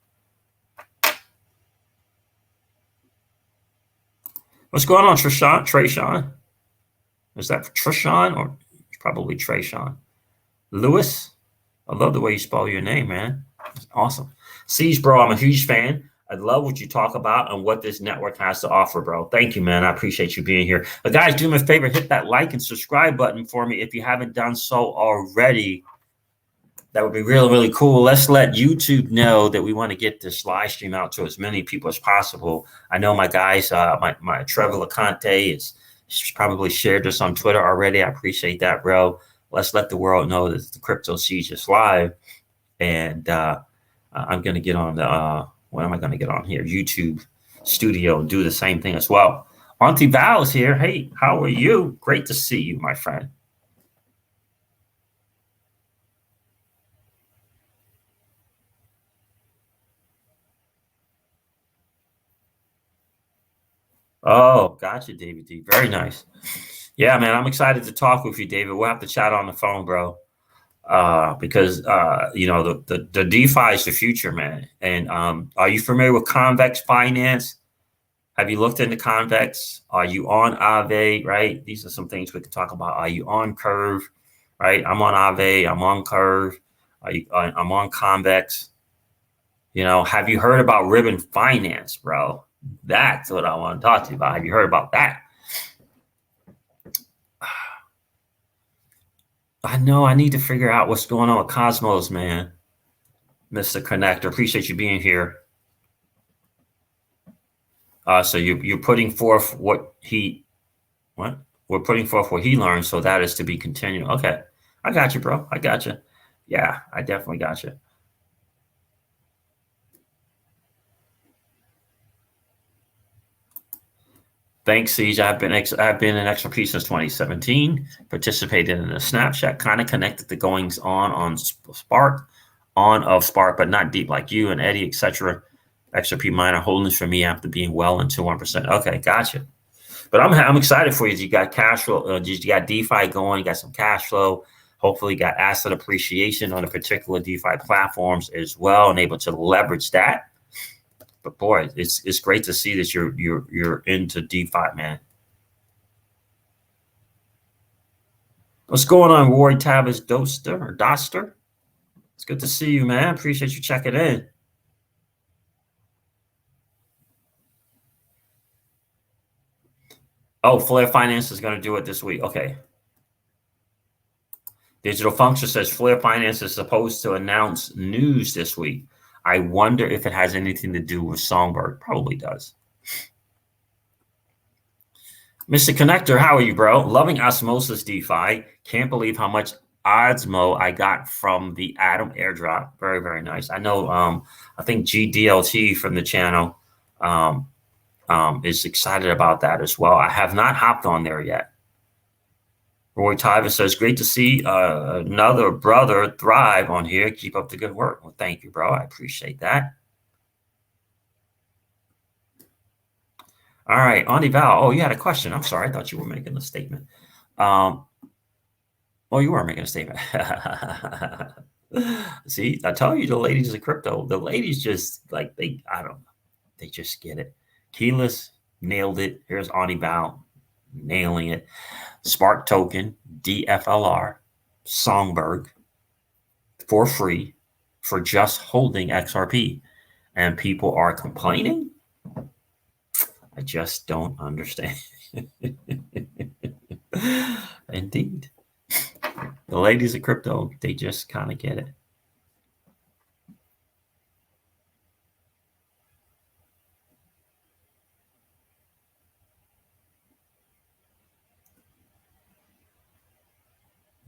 What's going on, Trishawn? Trayshawn? Is that Trishawn or probably Trayshawn? Lewis? I love the way you spell your name, man. It's awesome. Siege, bro, I'm a huge fan. I love what you talk about and what this network has to offer, bro. Thank you, man. I appreciate you being here. But guys, do me a favor, hit that like and subscribe button for me if you haven't done so already. That would be really, really cool. Let's let YouTube know that we want to get this live stream out to as many people as possible. I know my guys, my Trevor LeConte is probably shared this on Twitter already. I appreciate that, bro. Let's let the world know that the Crypto Siege is live. And I'm going to get on the, what am I going to get on here? YouTube Studio and do the same thing as well. Auntie Val is here. Hey, how are you? Great to see you, my friend. Oh, gotcha, David D. Very nice. Yeah, man, I'm excited to talk with you, David. We'll have to chat on the phone, bro. Because the DeFi is the future, man. And are you familiar with Convex Finance? Have you looked into Convex? Are you on Aave? Right? These are some things we can talk about. Are you on Curve? Right? I'm on Aave. I'm on Curve. I'm on Convex. Have you heard about Ribbon Finance, bro? That's what I want to talk to you about. Have you heard about that? I know I need to figure out what's going on with Cosmos, man. Mr. Connector, appreciate you being here. So you're putting forth what we're putting forth what he learned, so that is to be continued. Okay, I got you, bro. I got you. Yeah, I definitely got you. Thanks, Siege. I've been in XRP since 2017. Participated in a Snapchat, kind of connected the goings on Spark, of Spark, but not deep like you and Eddie, etc. XRP minor holdings for me after being well into 1%. Okay, gotcha. But I'm excited for you. You got cash flow. You got DeFi going. You got some cash flow. Hopefully, you got asset appreciation on the particular DeFi platforms as well, and able to leverage that. But boy, it's great to see that you're into DeFi, man. What's going on, Roy Tavis Doster? It's good to see you, man. Appreciate you checking in. Oh, Flare Finance is going to do it this week. Okay. Digital Function says Flare Finance is supposed to announce news this week. I wonder if it has anything to do with Songbird. Probably does. Mr. Connector, how are you, bro? Loving Osmosis DeFi. Can't believe how much Osmo I got from the Atom airdrop. Very, very nice. I know, I think GDLT from the channel is excited about that as well. I have not hopped on there yet. Roy Tyver says, great to see another brother thrive on here. Keep up the good work. Well, thank you, bro. I appreciate that. All right, Auntie Val. Oh, you had a question. I'm sorry. I thought you were making a statement. Oh, you were making a statement. See, I tell you, the ladies of crypto, the ladies just I don't know. They just get it. Keyless nailed it. Here's Auntie Val. nailing it. Spark token, DFLR, Songbird for free for just holding XRP. And people are complaining. I just don't understand. Indeed. The ladies of crypto, they just kind of get it.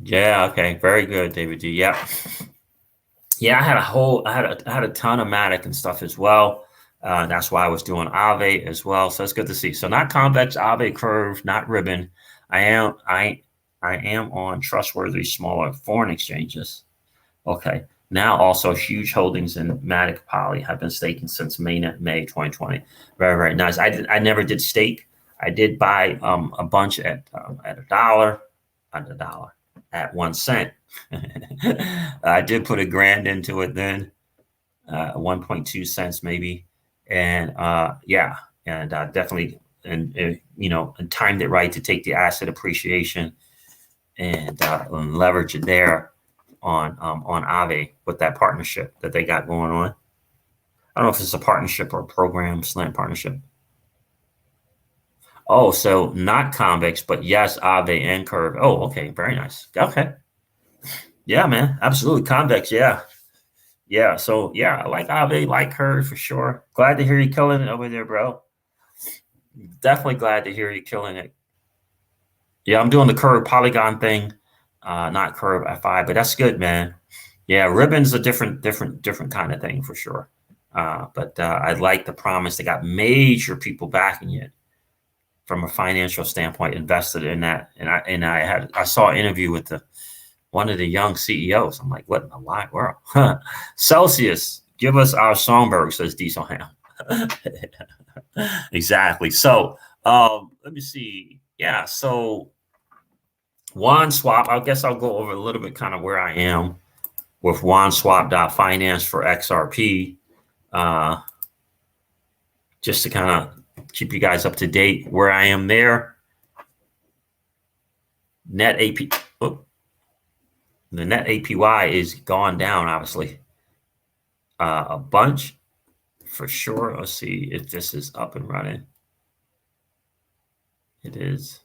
Yeah, okay. Very good, David D. Yeah. Yeah, I had a ton of Matic and stuff as well. That's why I was doing Aave as well. So it's good to see. So not convex, Aave curve, not ribbon. I am on trustworthy smaller foreign exchanges. Okay. Now also huge holdings in Matic Poly have been staking since May 2020. Very, very nice. I never did stake. I did buy a bunch at $1, at 1 cent. I did put $1,000 into it then, 1.2 cents maybe, and yeah, and definitely, and and timed it right to take the asset appreciation and leverage it there on Aave with that partnership that they got going on. I don't know if it's a partnership or a program slant partnership. Oh, so not convex, but yes, Aave and curve. Oh, okay, very nice. Okay, yeah, man, absolutely convex. Yeah, yeah. So yeah, I like Aave, like curve for sure. Glad to hear you killing it over there, bro. Definitely glad to hear you killing it. Yeah, I'm doing the curve polygon thing, not curve F5, but that's good, man. Yeah, ribbon's a different kind of thing for sure. But I like the promise. They got major people backing it from a financial standpoint, invested in that. And I saw an interview with one of the young CEOs. I'm like, what in the wide world? Celsius, give us our Songbird, says Diesel Ham. Exactly. So let me see. Yeah. So Wand Swap, I guess I'll go over a little bit kind of where I am with WandSwap.finance for XRP, just to kind of keep you guys up to date where I am there. Net AP, oh, the net APY is gone down, obviously, a bunch for sure. Let's see if this is up and running. It is.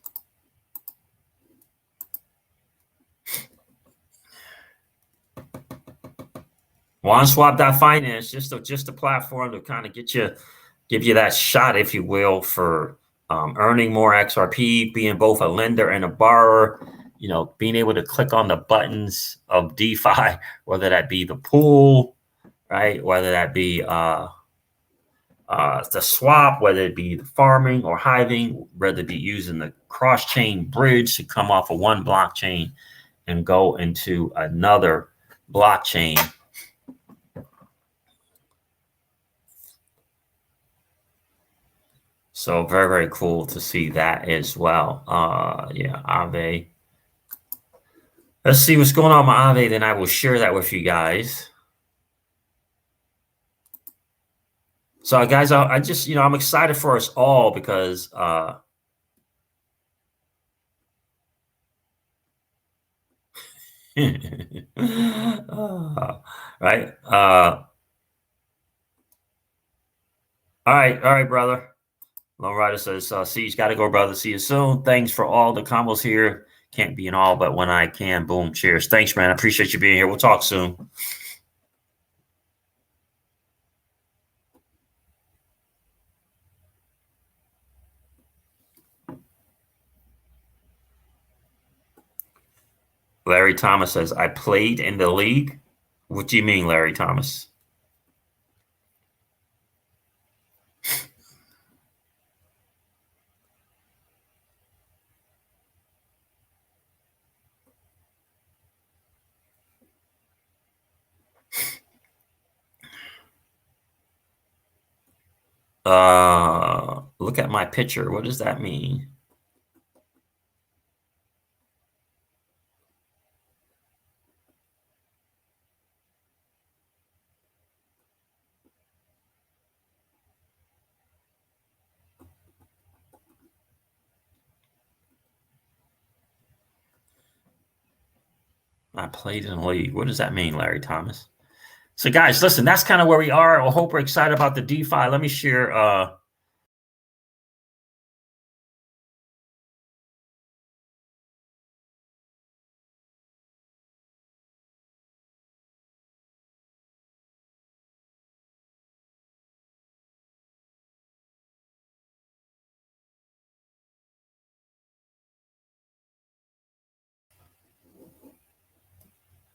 WandSwap.finance, just a platform to kind of give you that shot, if you will, for earning more XRP, being both a lender and a borrower. Being able to click on the buttons of DeFi, whether that be the pool, right? Whether that be the swap, whether it be the farming or hiving, whether it be using the cross-chain bridge to come off of one blockchain and go into another blockchain. So very, very cool to see that as well. Yeah, Aave. Let's see what's going on with Aave, then I will share that with you guys. So guys, I just, I'm excited for us all because right. All right, brother. Lone Rider says, Siege, got to go, brother. See you soon. Thanks for all the combos here. Can't be in all, but when I can, boom, cheers. Thanks, man. I appreciate you being here. We'll talk soon. Larry Thomas says, I played in the league. What do you mean, Larry Thomas? Look at my picture. What does that mean? I played in the league. What does that mean, Larry Thomas? So, guys, listen, that's kind of where we are. I hope we're excited about the DeFi. Let me share.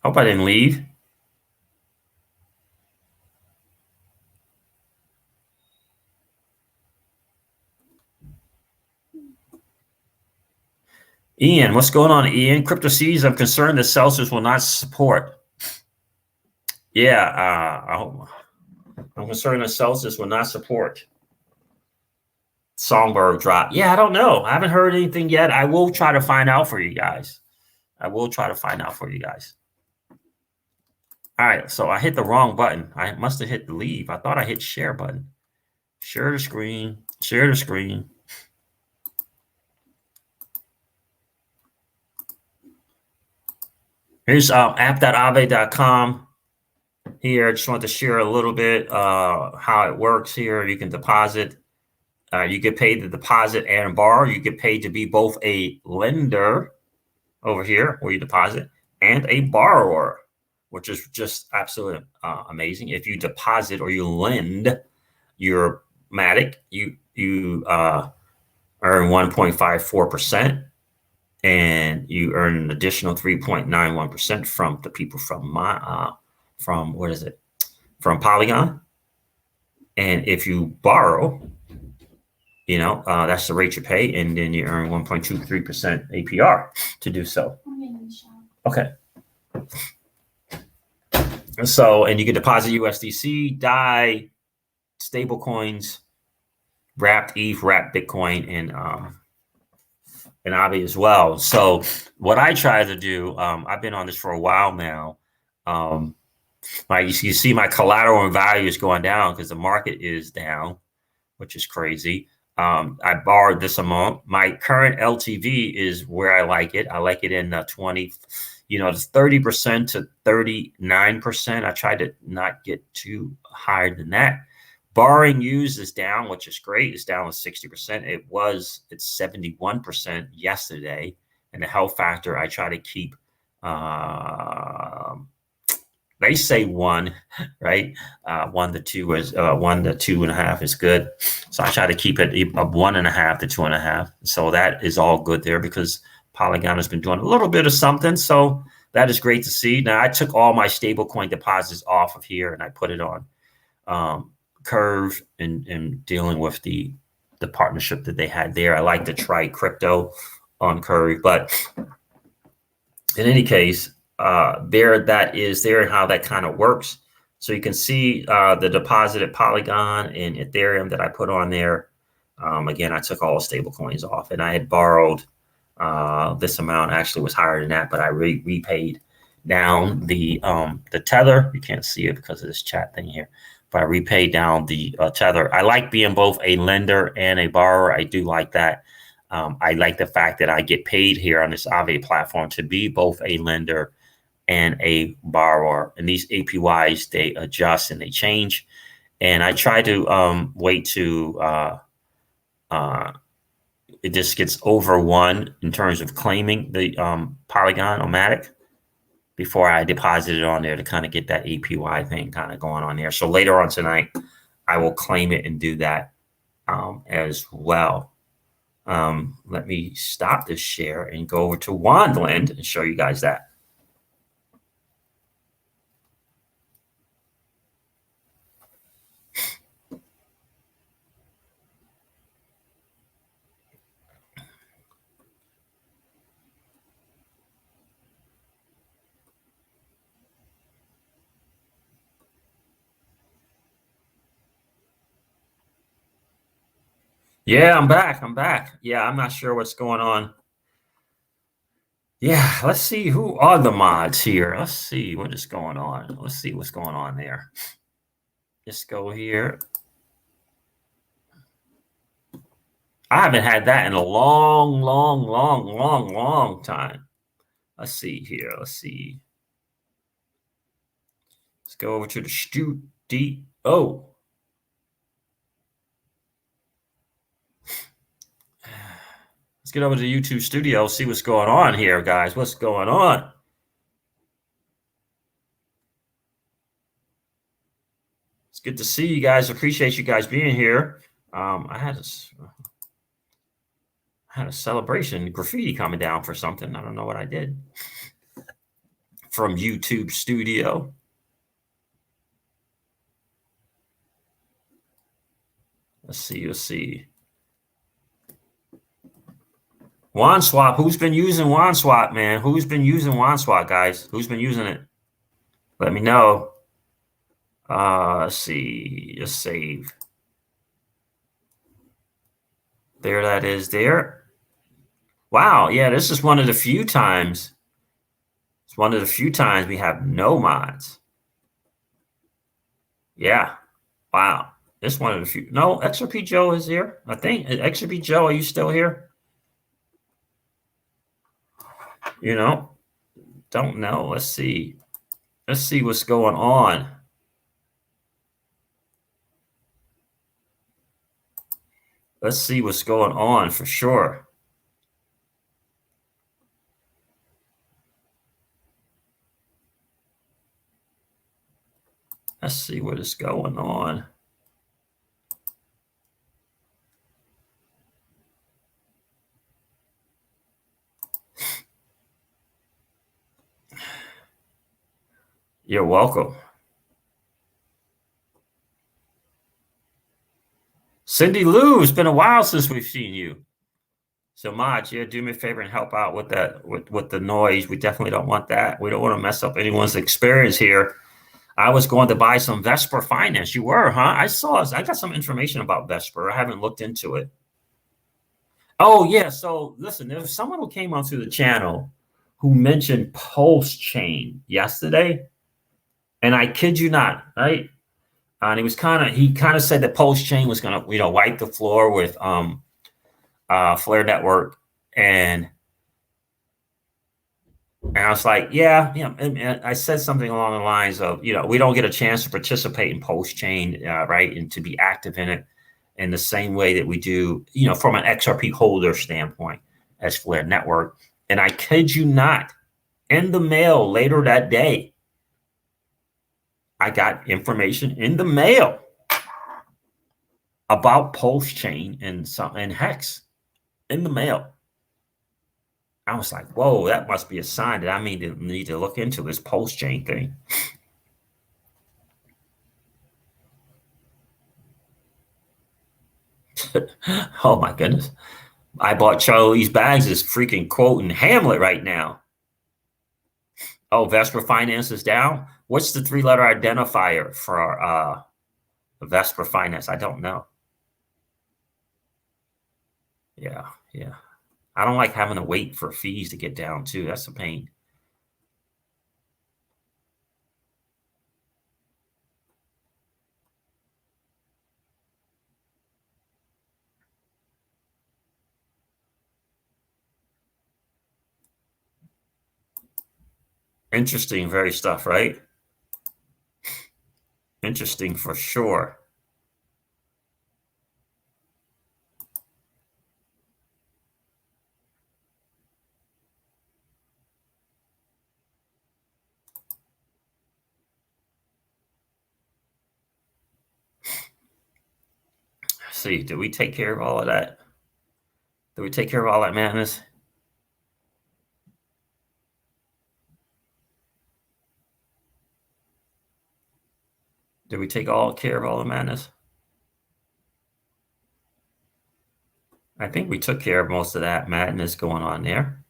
Hope I didn't leave. Ian, what's going on, Ian? Crypto Seas, I'm concerned that Celsius will not support. Yeah, I'm concerned that Celsius will not support. Songbird drop. Yeah, I don't know. I haven't heard anything yet. I will try to find out for you guys. All right, so I hit the wrong button. I must have hit the leave. I thought I hit share button. Share the screen. Share the screen. Here's app.aave.com. Here, I just want to share a little bit how it works here. You can deposit. You get paid to deposit and borrow. You get paid to be both a lender over here where you deposit and a borrower, which is just absolutely amazing. If you deposit or you lend your Matic, you earn 1.54%, and you earn an additional 3.91% from the people from what is it? From Polygon. And if you borrow, that's the rate you pay, and then you earn 1.23% APR to do so. Okay. So, and you can deposit USDC, DAI, stable coins, wrapped ETH, wrapped Bitcoin, and Aave as well. So what I try to do, I've been on this for a while now. You see my collateral and value is going down because the market is down, which is crazy. I borrowed this amount. My current LTV is where I like it. I like it in the 20, it's 30% to 39%. I try to not get too higher than that. Borrowing used is down, which is great. It's down to 60%. It's 71% yesterday. And the health factor, I try to keep, they say 1, right? 1 to 2 is 1 to 2.5 is good. So I try to keep it 1.5 to 2.5. So that is all good there because Polygon has been doing a little bit of something. So that is great to see. Now I took all my stablecoin deposits off of here and I put it on Curve and dealing with the partnership that they had there. I like to try crypto on Curve, but in any case, that is there and how that kind of works. So you can see the deposited Polygon and Ethereum that I put on there. Again, I took all the stable coins off, and I had borrowed this amount. Actually, was higher than that, but I repaid down the tether. You can't see it because of this chat thing here, but I repaid down the tether. I like being both a lender and a borrower. I do like that. I like the fact that I get paid here on this Aave platform to be both a lender and a borrower. And these APYs, they adjust and they change. And I try to wait to it just gets over 1 in terms of claiming the Polygon Omatic before I deposit it on there to kind of get that APY thing kind of going on there. So later on tonight, I will claim it and do that as well. Let me stop this share and go over to Wandland and show you guys that. Yeah, I'm back. Yeah, I'm not sure what's going on. Yeah, let's see who are the mods here. Let's see what is going on. Let's see what's going on there. Just go here. I haven't had that in a long time. Let's see here. Let's see. Let's go over to the studio. Let's get over to the YouTube studio, see what's going on here, guys. What's going on? It's good to see you guys. Appreciate you guys being here. I had a celebration, graffiti coming down for something. I don't know what I did. From YouTube studio. Let's see. WanSwap. Who's been using WanSwap, man? Who's been using WanSwap, guys? Who's been using it? Let me know. Let's see. Just save. There that is there. Wow. Yeah, this is one of the few times. It's one of the few times we have no mods. Yeah. Wow. This one of the few. No, XRP Joe is here. I think. XRP Joe, are you still here? You know, don't know. Let's see. Let's see what's going on. Let's see what's going on for sure. Let's see what is going on. You're welcome. Cindy Lou, it's been a while since we've seen you. So Maj, yeah, do me a favor and help out with that, with the noise. We definitely don't want that. We don't want to mess up anyone's experience here. I was going to buy some Vesper Finance. You were, huh? I got some information about Vesper. I haven't looked into it. Oh, yeah. So listen, there was someone who came onto the channel who mentioned Pulse Chain yesterday. And I kid you not, right? And he kind of said that Pulse Chain was going to, wipe the floor with Flare Network. And I was like, yeah. And I said something along the lines of, we don't get a chance to participate in Pulse Chain, right? And to be active in it in the same way that we do, from an XRP holder standpoint as Flare Network. And I kid you not, in the mail later that day, I got information in the mail about Pulse Chain and Hex in the mail. I was like, whoa, that must be a sign that I need to look into this Pulse Chain thing. Oh my goodness. I bought Charlie's Bags is freaking quoting Hamlet right now. Oh, Vesper Finance is down. What's the 3-letter identifier for Vesper Finance? I don't know. Yeah. I don't like having to wait for fees to get down too. That's a pain. Interesting, very stuff, right? Interesting for sure. See, did we take care of all of that? Did we take care of all that madness? Did we take care of all the madness? I think we took care of most of that madness going on there.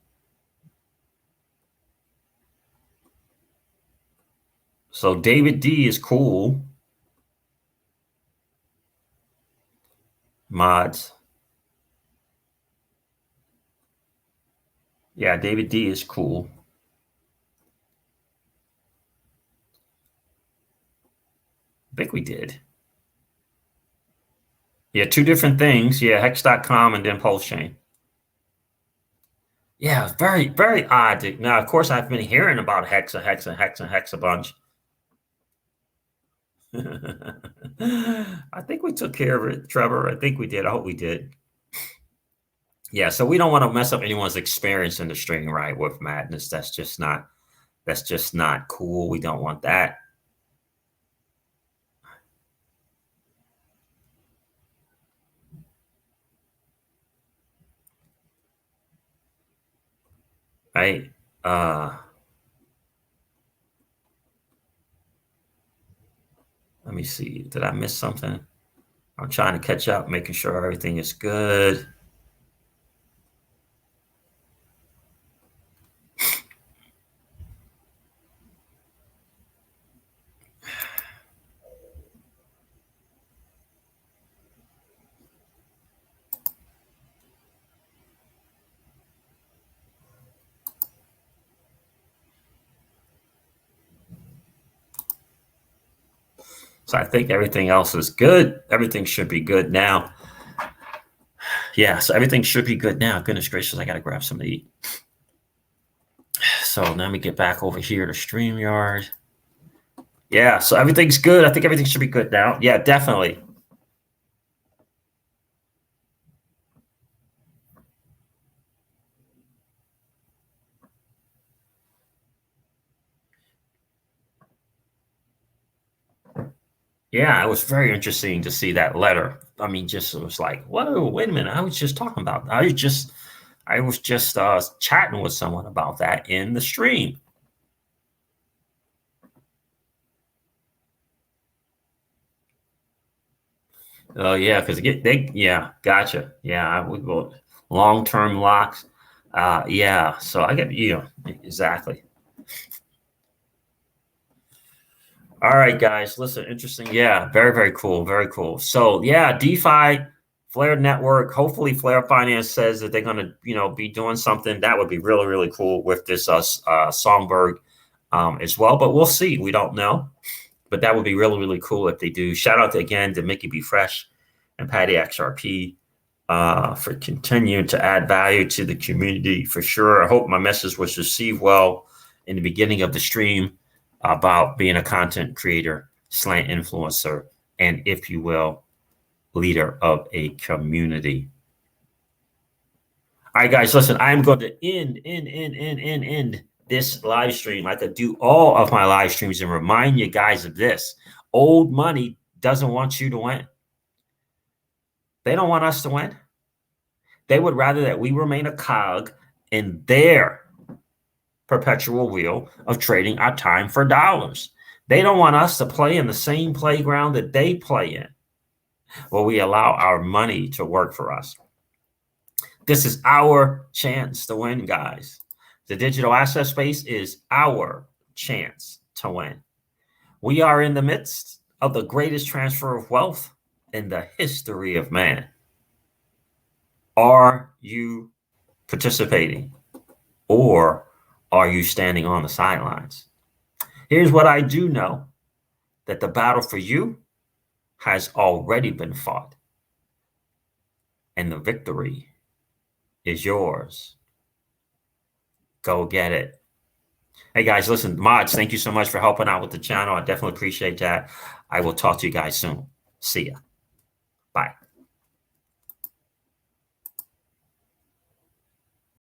So David D is cool. Mods. Yeah, David D is cool. I think we did. Yeah, 2 different things. Yeah, hex.com and then Pulse Chain. Yeah, very, very odd. Now, of course, I've been hearing about Hex a bunch. I think we took care of it, Trevor. I think we did. I hope we did. Yeah, so we don't want to mess up anyone's experience in the stream, right? With madness. That's just not cool. We don't want that. Right? Let me see. Did I miss something? I'm trying to catch up, making sure everything is good. So I think everything else is good. Everything should be good now. Yeah, so everything should be good now. Goodness gracious, I got to grab something to eat. So let me get back over here to StreamYard. Yeah, so everything's good. I think everything should be good now. Yeah, definitely. Yeah, it was very interesting to see that letter. I mean, just it was like, whoa, wait a minute. I was just talking about. I was just chatting with someone about that in the stream. Oh yeah, because yeah, gotcha. Yeah, we go long term locks. Yeah, so I get exactly. All right, guys, listen, interesting. Yeah, very, very cool. Very cool. So yeah, DeFi, Flare Network, hopefully Flare Finance says that they're gonna, be doing something that would be really, really cool with this Songbird as well. But we'll see. We don't know. But that would be really, really cool if they do. Shout out again to Mickey B. Fresh and Patty XRP for continuing to add value to the community for sure. I hope my message was received well in the beginning of the stream about being a content creator, slant influencer, and if you will, leader of a community. All right, guys, listen, I'm going to end this live stream. I could do all of my live streams and remind you guys of this. Old money doesn't want you to win. They don't want us to win. They would rather that we remain a cog in their perpetual wheel of trading our time for dollars. They don't want us to play in the same playground that they play in, where we allow our money to work for us. This is our chance to win, guys. The digital asset space is our chance to win. We are in the midst of the greatest transfer of wealth in the history of man. Are you participating, or are you standing on the sidelines? Here's what I do know, that the battle for you has already been fought, and the victory is yours. Go get it. Hey guys, listen, mods, thank you so much for helping out with the channel. I definitely appreciate that. I will talk to you guys soon. See ya. Bye.